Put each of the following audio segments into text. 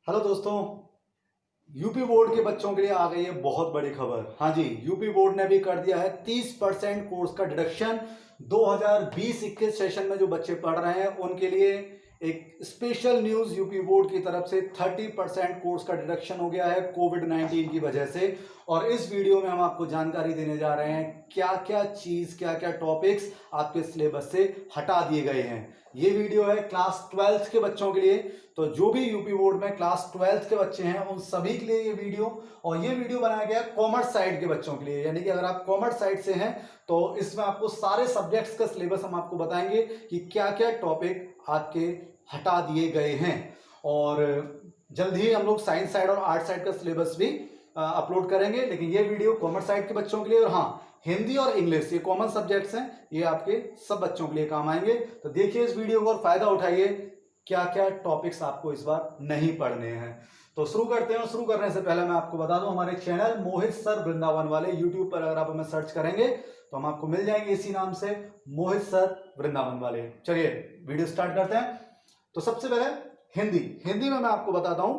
Hello दोस्तों। UP board के बच्चों के लिए आ गई है बहुत बड़ी खबर। हाँ जी, यूपी बोर्ड ने भी कर दिया है 30% कोर्स का डिडक्शन। 2020-21 सेशन में जो बच्चे पढ़ रहे हैं उनके लिए एक स्पेशल न्यूज यूपी बोर्ड की तरफ से 30% कोर्स का डिडक्शन हो गया है कोविड-19 की वजह से। और इस वीडियो में हम आपको जानकारी देने जा रहे हैं क्या क्या चीज, क्या क्या टॉपिक्स आपके सिलेबस से हटा दिए गए हैं। ये वीडियो है क्लास 12th के बच्चों के लिए। तो जो भी यूपी बोर्ड में क्लास 12th के बच्चे हैं उन सभी के लिए ये वीडियो, और ये वीडियो बनाया गया कॉमर्स साइड के बच्चों के लिए। यानी कि अगर आप कॉमर्स साइड से हैं तो इसमें आपको सारे सब्जेक्ट्स का सिलेबस हम आपको बताएंगे कि क्या क्या टॉपिक आपके हटा दिए गए हैं। और जल्द ही हम लोग साइंस साइड और आर्ट साइड का सिलेबस भी अपलोड करेंगे। लेकिन ये वीडियो कॉमर्स साइड के बच्चों के लिए, और हाँ, हिंदी और इंग्लिश ये कॉमन सब्जेक्ट्स हैं, ये आपके सब बच्चों के लिए काम आएंगे। तो देखिए इस वीडियो को और फायदा उठाइए, क्या क्या टॉपिक्स आपको इस बार नहीं पढ़ने हैं। तो शुरू करते हैं। शुरू करने से पहले मैं आपको बता दूं, हमारे चैनल मोहित सर वृंदावन वाले यूट्यूब पर अगर आप हमें सर्च करेंगे तो हम आपको मिल जाएंगे इसी नाम से, मोहित सर वृंदावन वाले। चलिए वीडियो स्टार्ट करते हैं। तो सबसे पहले हिंदी में मैं आपको बताता हूं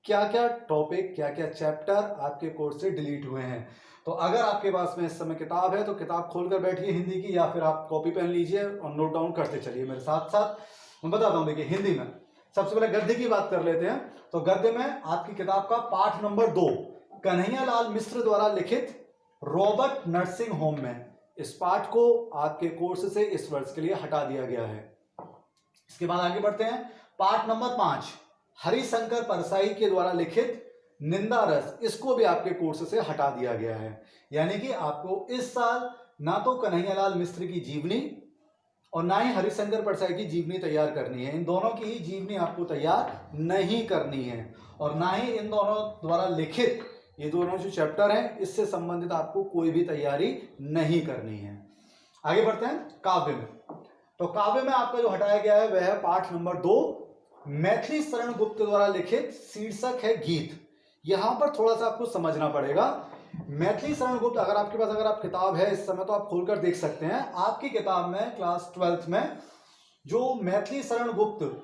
क्या क्या टॉपिक, क्या क्या चैप्टर आपके कोर्स से डिलीट हुए हैं। तो अगर आपके पास में इस समय किताब है तो किताब खोलकर बैठिए हिंदी की, या फिर आप कॉपी पेन लीजिए और नोट डाउन करते चलिए मेरे साथ साथ। मैं बताता हूं। देखिए हिंदी में सबसे पहले गद्य की बात कर लेते हैं। तो गद्य में आपकी किताब का पाठ नंबर 2, कन्हैयालाल मिश्र द्वारा लिखित रॉबर्ट नर्सिंग होम में, इस पाठ को आपके कोर्स से इस वर्ष के लिए हटा दिया गया है। इसके बाद आगे बढ़ते हैं। पाठ नंबर 5, हरिशंकर परसाई के द्वारा लिखित निंदा रस, इसको भी आपके कोर्स से हटा दिया गया है। यानी कि आपको इस साल ना तो कन्हैयालाल मिश्र की जीवनी और ना ही हरिशंकर परसाई की जीवनी तैयार करनी है। इन दोनों की ही जीवनी आपको तैयार नहीं करनी है, और ना ही इन दोनों द्वारा लिखित ये दोनों जो चैप्टर हैं इससे संबंधित आपको कोई भी तैयारी नहीं करनी है। आगे बढ़ते हैं काव्य में। तो काव्य में आपका जो हटाया गया है वह है पाठ नंबर 2, मैथिली शरण गुप्त द्वारा लिखित, शीर्षक है गीत। यहां पर थोड़ा सा आपको समझना पड़ेगा। मैथिली शरण गुप्त, अगर आपके पास अगर आप किताब है इस समय तो आप खोलकर देख सकते हैं। आपकी किताब में क्लास 12th में जो मैथिली शरण गुप्त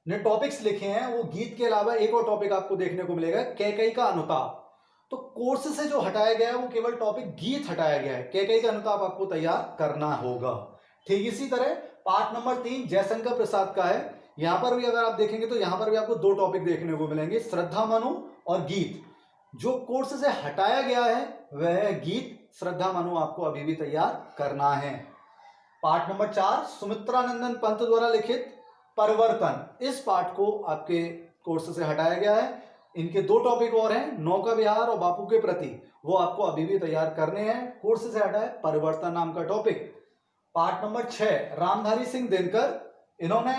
ने टॉपिक्स लिखे हैं वो गीत के अलावा एक और टॉपिक आपको देखने को मिलेगा, कैकेयी का अनुताप। तो कोर्स से जो हटाया गया है वो केवल टॉपिक गीत हटाया गया है, कैकेयी का अनुताप आपको तैयार करना होगा। ठीक इसी तरह पार्ट नंबर 3 जयशंकर प्रसाद का है। यहां पर भी अगर आप देखेंगे तो यहां पर भी आपको 2 टॉपिक देखने को मिलेंगे, श्रद्धा मनु और गीत। जो कोर्स से हटाया गया है वह है गीत, श्रद्धा मनु आपको अभी भी तैयार करना है। पार्ट नंबर 4 सुमित्रानंदन पंत द्वारा लिखित परिवर्तन, इस पाठ को आपके कोर्स से हटाया गया है। इनके 2 टॉपिक और हैं, नौका विहार और बापू के प्रति, वो आपको अभी भी तैयार करने हैं। कोर्स से हटा है परिवर्तन नाम का topic. Part number 6 Ramdhari Singh Dinkar, इन्होंने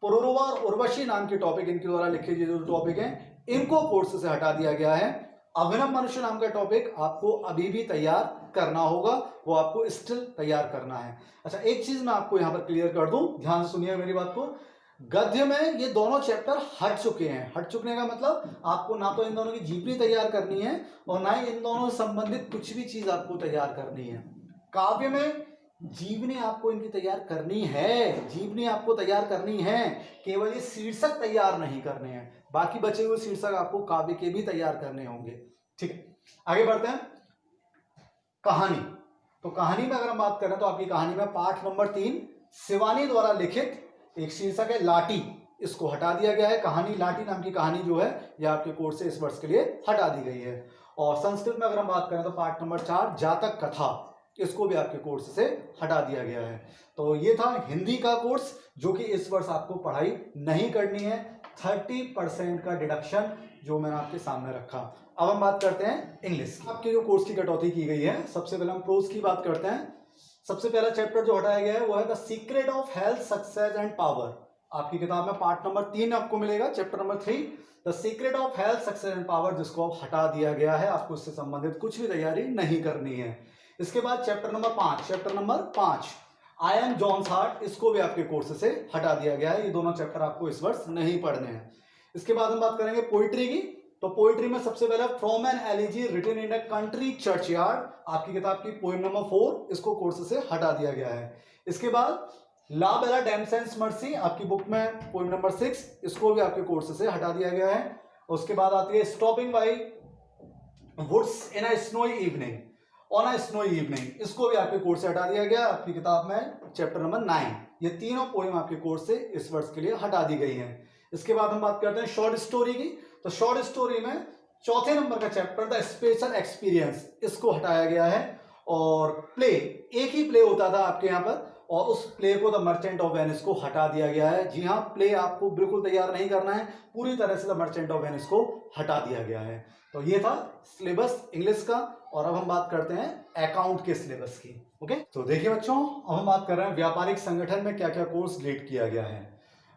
पुरुरवा और उर्वशी नाम के टॉपिक इनके द्वारा लिखे जो टॉपिक हैं इनको कोर्स से हटा दिया गया है। अभिनव मनुष्य नाम का टॉपिक आपको अभी भी तैयार करना होगा, वो आपको स्टिल तैयार करना है। अच्छा, एक चीज मैं आपको यहां पर क्लियर कर दूं, ध्यान से सुनिए मेरी बात को। गद्य में ये दोनों चैप्टर हट चुके हैं। हट चुके का मतलब आपको ना तो इन दोनों की जीवनी तैयार करनी है और ना ही इन दोनों से संबंधित कुछ भी चीज आपको तैयार करनी है। काव्य में जीवनी आपको इनकी तैयार करनी है, जीवनी आपको तैयार करनी है, केवल ये शीर्षक तैयार नहीं करने हैं। बाकी बचे हुए शीर्षक आपको काव्य के भी तैयार करने होंगे। ठीक है, आगे बढ़ते हैं। कहानी, तो कहानी में अगर हम बात करें तो आपकी कहानी में पाठ नंबर 3 शिवानी द्वारा लिखित एक शीर्षक है लाटी, इसको हटा दिया गया है। कहानी लाटी नाम की कहानी जो है यह आपके कोर्स से इस वर्ष के लिए हटा दी गई है। और संस्कृत में अगर हम बात करें तो पाठ नंबर 4 जातक कथा, इसको भी आपके कोर्स से हटा दिया गया है। तो ये था हिंदी का कोर्स जो कि इस वर्ष आपको पढ़ाई नहीं करनी है। 30% का डिडक्शन जो मैंने आपके सामने रखा। अब हम बात करते हैं इंग्लिश की। आपके जो कोर्स की कटौती की गई है, सबसे पहले हम प्रोज की बात करते हैं। सबसे पहला चैप्टर जो हटाया गया है वो है the secret of health success and power. आपकी किताब में पार्ट नंबर 3 आपको मिलेगा, chapter number 3 the secret of health success and power, जिसको अब हटा दिया गया है। आपको इससे संबंधित कुछ भी तैयारी नहीं करनी है। इसके बाद chapter number 5 I am John's heart, इसको भी आपके कोर्स से हटा दिया गया है। ये दोनों चैप्टर आपको इस वर्ष नहीं पढ़ने हैं। इसके बाद हम बात करेंगे पोइट्री की। तो पोइट्री में सबसे पहले from an elegy written in a country churchyard, आपकी किताब की पोएम नंबर 4, इसको कोर्स से हटा दिया गया है। इसके बाद ला बेला डैमसेंस मर्सी आपकी बुक में पोइम नंबर 6, इसको भी आपके कोर्स से हटा दिया गया है। उसके बाद आती है stopping by woods in a snowy evening, on a snowy evening, इसको भी आपके कोर्स से हटा दिया गया आपकी किताब में चैप्टर नंबर 9। ये तीनों पोइम आपके कोर्स से इस वर्ष के लिए हटा दी गई हैं। इसके बाद हम बात करते हैं शॉर्ट स्टोरी की। तो शॉर्ट स्टोरी में चौथे नंबर का चैप्टर द स्पेशल एक्सपीरियंस, इसको हटाया गया है। और प्ले, एक ही प्ले होता था आपके यहाँ पर, और उस प्ले को द मर्चेंट ऑफ वेनिस को हटा दिया गया है। जी हाँ, प्ले आपको बिल्कुल तैयार नहीं करना है, पूरी तरह से द मर्चेंट ऑफ वेनिस को हटा दिया गया है। तो ये था सिलेबस इंग्लिश का। और अब हम बात करते हैं अकाउंट के सिलेबस की। ओके, तो देखिए बच्चों, अब हम बात कर रहे हैं व्यापारिक संगठन में क्या क्या कोर्स डिलीट किया गया है।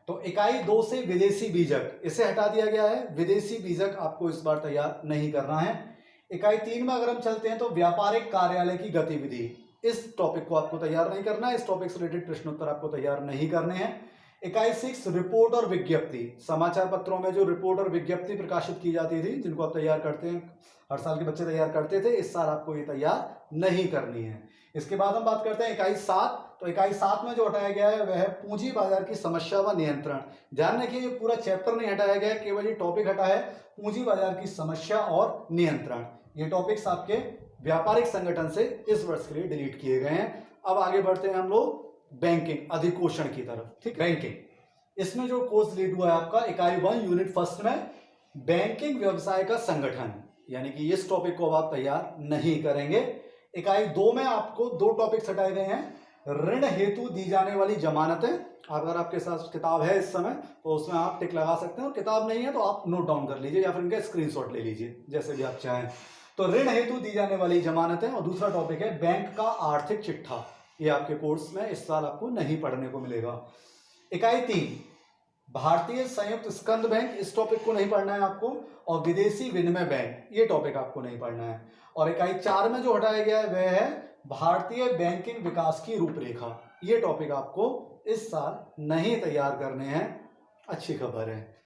तो इकाई 2 से विदेशी बीजक, इसे हटा दिया गया है। विदेशी बीजक आपको इस बार तैयार नहीं करना है। इकाई 3 में अगर हम चलते हैं तो व्यापारिक कार्यालय की गतिविधि, इस टॉपिक को आपको तैयार नहीं करना है। इस टॉपिक से रिलेटेड प्रश्न उत्तर आपको तैयार नहीं करने हैं। इकाई 6 रिपोर्ट और विज्ञप्ति, समाचार पत्रों में जो रिपोर्ट और विज्ञप्ति प्रकाशित की जाती थी, जिनको आप तैयार करते हैं, हर साल के बच्चे तैयार करते थे, इस साल आपको ये तैयार नहीं करनी है। इसके बाद हम बात करते हैं इकाई 7। तो इकाई 7 में जो हटाया गया है वह है पूंजी बाजार की समस्या व नियंत्रण। ध्यान रखिए, ये पूरा चैप्टर नहीं हटाया गया, केवल ये टॉपिक हटा है, पूंजी बाजार की समस्या और नियंत्रण। ये टॉपिक्स आपके व्यापारिक संगठन से इस वर्ष के लिए डिलीट किए गए हैं। अब आगे बढ़ते हैं हम लोग बैंकिंग अधिकोषण की तरफ। ठीक, बैंकिंग, इसमें जो कोर्स डिलीट हुआ है आपका इकाई 1 यूनिट 1 में बैंकिंग व्यवसाय का संगठन, यानी कि इस टॉपिक को अब आप तैयार नहीं करेंगे। इकाई 2 में आपको 2 टॉपिक्स हटाए गए हैं। ऋण हेतु दी जाने वाली जमानतें, अगर आपके साथ किताब है इस समय तो उसमें आप टिक लगा सकते हैं, और किताब नहीं है तो आप नोट डाउन कर लीजिए या फिर इनका स्क्रीनशॉट ले लीजिए, जैसे भी आप चाहें। तो ऋण हेतु दी जाने वाली जमानतें। और दूसरा टॉपिक है बैंक का आर्थिक चिट्ठा, ये आपके कोर्स में इस साल आपको नहीं पढ़ने को मिलेगा। इकाई 3 भारतीय संयुक्त स्कंद बैंक, इस टॉपिक को नहीं पढ़ना है आपको। और विदेशी विनिमय बैंक, ये टॉपिक आपको नहीं पढ़ना है। और इकाई 4 में जो हटाया गया है वह है भारतीय बैंकिंग विकास की रूपरेखा, ये टॉपिक आपको इस साल नहीं तैयार करने हैं। अच्छी खबर है।